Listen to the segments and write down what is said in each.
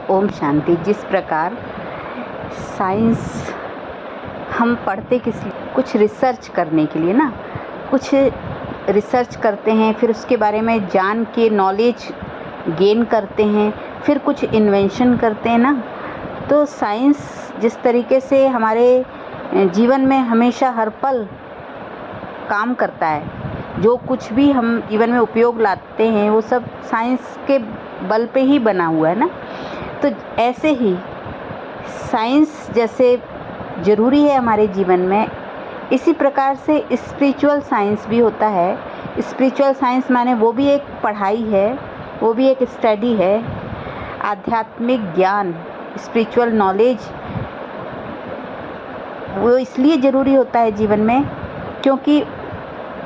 ओम शांति। जिस प्रकार साइंस हम पढ़ते किस लिए, कुछ रिसर्च करने के लिए ना, कुछ रिसर्च करते हैं, फिर उसके बारे में जान के नॉलेज गेन करते हैं, फिर कुछ इन्वेंशन करते हैं ना। तो साइंस जिस तरीके से हमारे जीवन में हमेशा हर पल काम करता है, जो कुछ भी हम जीवन में उपयोग लाते हैं वो सब साइंस के बल पे ही बना हुआ है ना। तो ऐसे ही साइंस जैसे ज़रूरी है हमारे जीवन में, इसी प्रकार से स्पिरिचुअल साइंस भी होता है। स्पिरिचुअल साइंस माने वो भी एक पढ़ाई है, वो भी एक स्टडी है। आध्यात्मिक ज्ञान, स्पिरिचुअल नॉलेज वो इसलिए ज़रूरी होता है जीवन में क्योंकि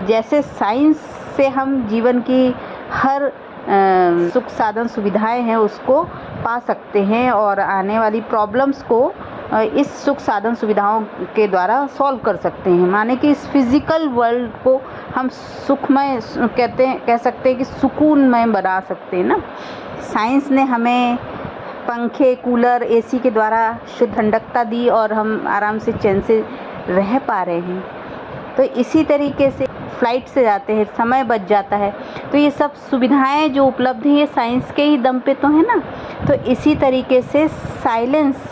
जैसे साइंस से हम जीवन की हर सुख साधन सुविधाएं हैं उसको पा सकते हैं और आने वाली प्रॉब्लम्स को इस सुख साधन सुविधाओं के द्वारा सॉल्व कर सकते हैं। माने कि इस फिज़िकल वर्ल्ड को हम सुखमय कह सकते हैं कि सुकूनमय बना सकते हैं ना। साइंस ने हमें पंखे, कूलर, एसी के द्वारा शुद्ध ठंडकता दी और हम आराम से चैन से रह पा रहे हैं। तो इसी तरीके से फ्लाइट से जाते हैं, समय बच जाता है। तो ये सब सुविधाएं जो उपलब्ध हैं ये साइंस के ही दम पे तो है ना। तो इसी तरीके से साइलेंस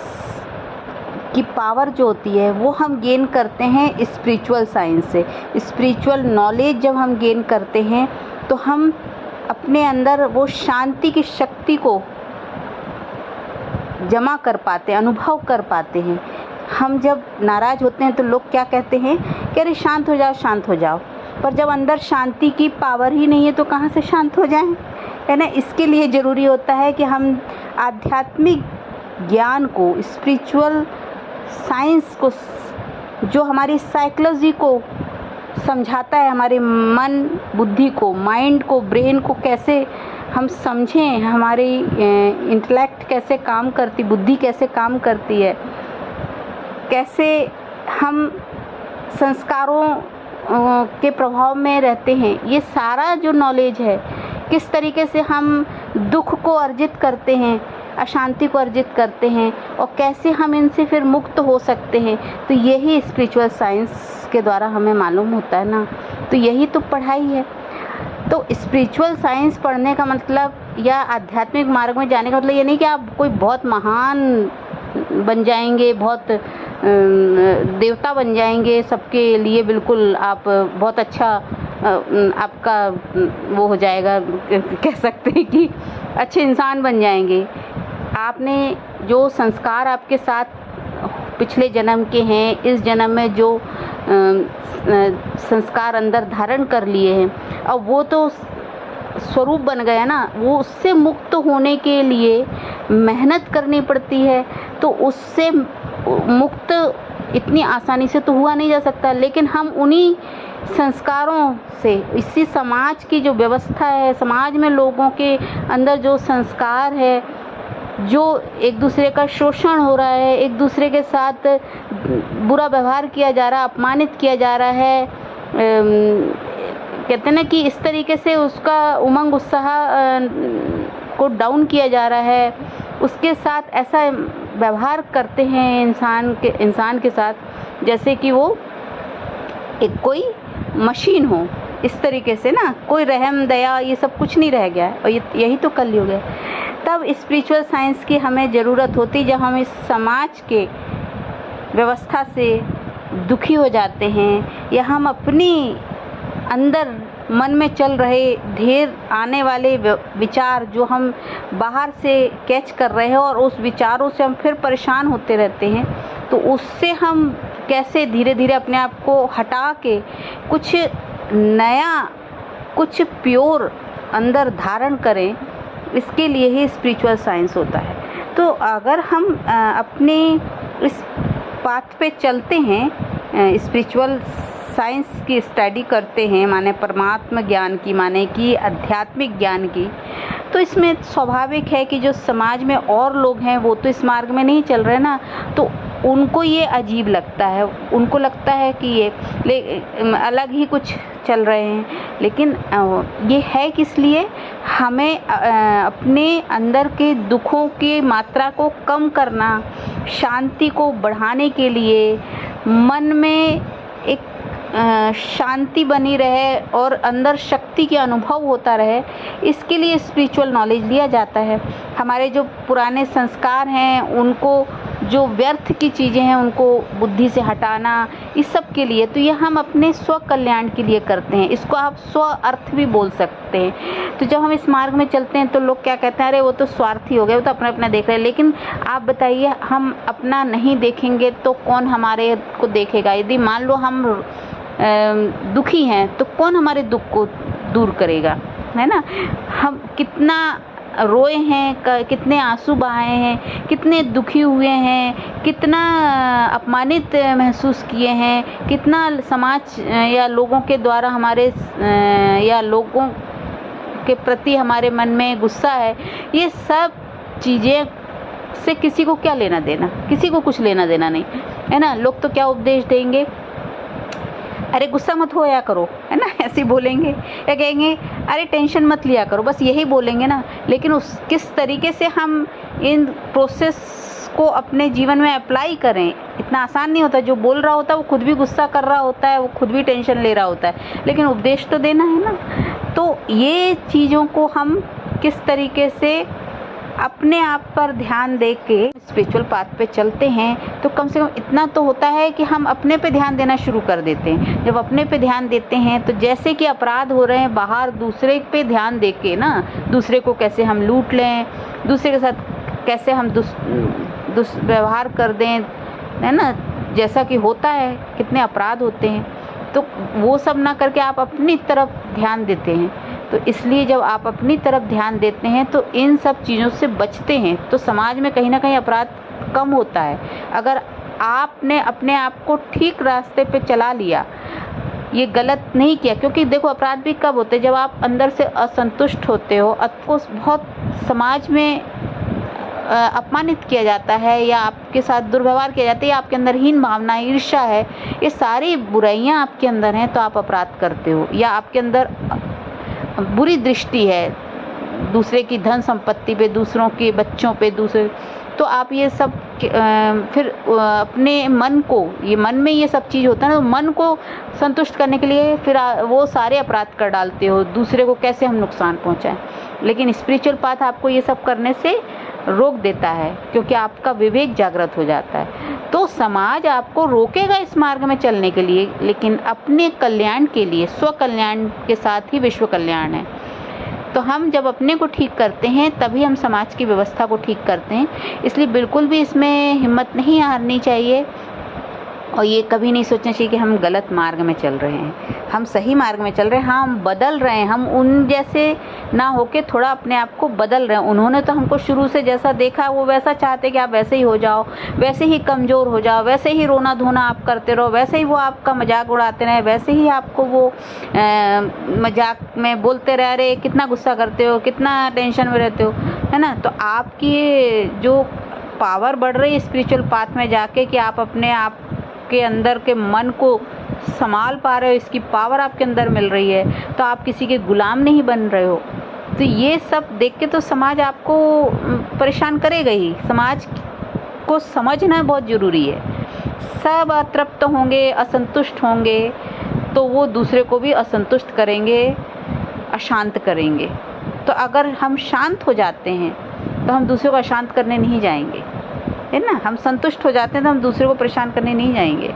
की पावर जो होती है वो हम गेन करते हैं स्पिरिचुअल साइंस से। स्पिरिचुअल नॉलेज जब हम गेन करते हैं तो हम अपने अंदर वो शांति की शक्ति को जमा कर पाते हैं, अनुभव कर पाते हैं। हम जब नाराज़ होते हैं तो लोग क्या कहते हैं कि अरे शांत हो जाओ, शांत हो जाओ। पर जब अंदर शांति की पावर ही नहीं है तो कहाँ से शांत हो जाएं, है ना। इसके लिए ज़रूरी होता है कि हम आध्यात्मिक ज्ञान को, स्पिरिचुअल साइंस को, जो हमारी साइकोलॉजी को समझाता है, हमारे मन बुद्धि को, माइंड को, ब्रेन को कैसे हम समझें, हमारी इंटेलेक्ट कैसे काम करती, बुद्धि कैसे काम करती है, कैसे हम संस्कारों के प्रभाव में रहते हैं, ये सारा जो नॉलेज है, किस तरीके से हम दुख को अर्जित करते हैं, अशांति को अर्जित करते हैं और कैसे हम इनसे फिर मुक्त हो सकते हैं, तो यही स्पिरिचुअल साइंस के द्वारा हमें मालूम होता है ना। तो यही तो पढ़ाई है। तो स्पिरिचुअल साइंस पढ़ने का मतलब या आध्यात्मिक मार्ग में जाने का मतलब ये नहीं कि आप कोई बहुत महान बन जाएंगे, बहुत देवता बन जाएंगे, सबके लिए बिल्कुल आप बहुत अच्छा आपका वो हो जाएगा, कह सकते हैं कि अच्छे इंसान बन जाएंगे। आपने जो संस्कार आपके साथ पिछले जन्म के हैं, इस जन्म में जो संस्कार अंदर धारण कर लिए हैं, अब वो तो स्वरूप बन गया ना, वो उससे मुक्त होने के लिए मेहनत करनी पड़ती है। तो उससे मुक्त इतनी आसानी से तो हुआ नहीं जा सकता, लेकिन हम उन्हीं संस्कारों से, इसी समाज की जो व्यवस्था है, समाज में लोगों के अंदर जो संस्कार है, जो एक दूसरे का शोषण हो रहा है, एक दूसरे के साथ बुरा व्यवहार किया जा रहा है, अपमानित किया जा रहा है, कहते हैं ना कि इस तरीके से उसका उमंग उत्साह को डाउन किया जा रहा है, उसके साथ ऐसा व्यवहार करते हैं इंसान के साथ जैसे कि वो एक कोई मशीन हो। इस तरीके से ना कोई रहम दया ये सब कुछ नहीं रह गया है और यही तो कलयुग है। तब स्पिरिचुअल साइंस की हमें ज़रूरत होती जब हम इस समाज के व्यवस्था से दुखी हो जाते हैं या हम अपनी अंदर मन में चल रहे ढेर आने वाले विचार जो हम बाहर से कैच कर रहे हैं और उस विचारों से हम फिर परेशान होते रहते हैं, तो उससे हम कैसे धीरे धीरे अपने आप को हटा के कुछ नया, कुछ प्योर अंदर धारण करें, इसके लिए ही स्पिरिचुअल साइंस होता है। तो अगर हम अपने इस पाथ पे चलते हैं, स्पिरिचुअल साइंस की स्टडी करते हैं, माने परमात्मा ज्ञान की, माने कि आध्यात्मिक ज्ञान की, तो इसमें स्वाभाविक है कि जो समाज में और लोग हैं वो तो इस मार्ग में नहीं चल रहे ना, तो उनको ये अजीब लगता है, उनको लगता है कि ये अलग ही कुछ चल रहे हैं। लेकिन ये है किस लिए? हमें अपने अंदर के दुखों की मात्रा को कम करना, शांति को बढ़ाने के लिए, मन में एक शांति बनी रहे और अंदर शक्ति के अनुभव होता रहे, इसके लिए स्पिरिचुअल नॉलेज लिया जाता है। हमारे जो पुराने संस्कार हैं, उनको जो व्यर्थ की चीज़ें हैं उनको बुद्धि से हटाना, इस सब के लिए। तो ये हम अपने स्व कल्याण के लिए करते हैं, इसको आप स्व अर्थ भी बोल सकते हैं। तो जब हम इस मार्ग में चलते हैं तो लोग क्या कहते हैं, अरे वो तो स्वार्थी हो गए, वो तो अपना अपना देख रहे हैं। लेकिन आप बताइए, हम अपना नहीं देखेंगे तो कौन हमारे को देखेगा? यदि मान लो हम दुखी हैं तो कौन हमारे दुख को दूर करेगा, है ना? हम कितना रोए हैं, कितने आंसू बहाए हैं, कितने दुखी हुए हैं, कितना अपमानित महसूस किए हैं, कितना समाज या लोगों के द्वारा हमारे या लोगों के प्रति हमारे मन में गुस्सा है। ये सब चीज़ें से किसी को क्या लेना देना? किसी को कुछ लेना देना नहीं, है ना? लोग तो क्या उपदेश देंगे, अरे गुस्सा मत होया करो, है ना, ऐसे बोलेंगे। या कहेंगे अरे टेंशन मत लिया करो, बस यही बोलेंगे ना। लेकिन उस किस तरीके से हम इन प्रोसेस को अपने जीवन में अप्लाई करें, इतना आसान नहीं होता। जो बोल रहा होता है वो खुद भी गुस्सा कर रहा होता है, वो खुद भी टेंशन ले रहा होता है, लेकिन उपदेश तो देना है ना। तो ये चीज़ों को हम किस तरीके से अपने आप पर ध्यान दे के स्पिरिचुअल पाथ पे चलते हैं, तो कम से कम इतना तो होता है कि हम अपने पे ध्यान देना शुरू कर देते हैं। जब अपने पे ध्यान देते हैं तो जैसे कि अपराध हो रहे हैं बाहर, दूसरे पे ध्यान दे के ना, दूसरे को कैसे हम लूट लें, दूसरे के साथ कैसे हम दुष्व्यवहार कर दें, है ना, जैसा कि होता है, कितने अपराध होते हैं। तो वो सब ना करके आप अपनी तरफ ध्यान देते हैं। तो इसलिए जब आप अपनी तरफ ध्यान देते हैं तो इन सब चीज़ों से बचते हैं, तो समाज में कहीं ना कहीं अपराध कम होता है। अगर आपने अपने आप को ठीक रास्ते पे चला लिया, ये गलत नहीं किया। क्योंकि देखो, अपराध भी कब होते हैं? जब आप अंदर से असंतुष्ट होते हो, आपको बहुत समाज में अपमानित किया जाता है, या आपके साथ दुर्व्यवहार किया जाता है, या आपके अंदर हीन भावना, ईर्ष्या है, ये सारी बुराइयां आपके अंदर हैं, तो आप अपराध करते हो। या आपके अंदर बुरी दृष्टि है दूसरे की धन संपत्ति पे, दूसरों के बच्चों पे, दूसरे, तो आप ये सब फिर अपने मन को, ये मन में ये सब चीज़ होता है ना, तो मन को संतुष्ट करने के लिए फिर वो सारे अपराध कर डालते हो, दूसरे को कैसे हम नुकसान पहुंचाएं। लेकिन स्पिरिचुअल पाथ आपको ये सब करने से रोक देता है, क्योंकि आपका विवेक जागृत हो जाता है। तो समाज आपको रोकेगा इस मार्ग में चलने के लिए, लेकिन अपने कल्याण के लिए, स्व कल्याण के साथ ही विश्व कल्याण है। तो हम जब अपने को ठीक करते हैं तभी हम समाज की व्यवस्था को ठीक करते हैं। इसलिए बिल्कुल भी इसमें हिम्मत नहीं हारनी चाहिए, और ये कभी नहीं सोचना चाहिए कि हम गलत मार्ग में चल रहे हैं। हम सही मार्ग में चल रहे हैं, हाँ, हम बदल रहे हैं, हम उन जैसे ना होके थोड़ा अपने आप को बदल रहे हैं। उन्होंने तो हमको शुरू से जैसा देखा वो वैसा चाहते कि आप वैसे ही हो जाओ, वैसे ही कमज़ोर हो जाओ, वैसे ही रोना धोना आप करते रहो, वैसे ही वो आपका मजाक उड़ाते रहे, वैसे ही आपको वो मजाक में बोलते रहे, अरे कितना गुस्सा करते हो, कितना टेंशन में रहते हो, है ना। तो आपकी जो पावर बढ़ रही है स्पिरिचुअल पाथ में जाके, कि आप अपने आप के अंदर के मन को संभाल पा रहे हो, इसकी पावर आपके अंदर मिल रही है, तो आप किसी के गुलाम नहीं बन रहे हो। तो ये सब देख के तो समाज आपको परेशान करेगा ही। समाज को समझना बहुत ज़रूरी है। सब अतृप्त होंगे, असंतुष्ट होंगे, तो वो दूसरे को भी असंतुष्ट करेंगे, अशांत करेंगे। तो अगर हम शांत हो जाते हैं तो हम दूसरे को अशांत करने नहीं जाएंगे, है ना। हम संतुष्ट हो जाते हैं तो हम दूसरे को परेशान करने नहीं जाएंगे।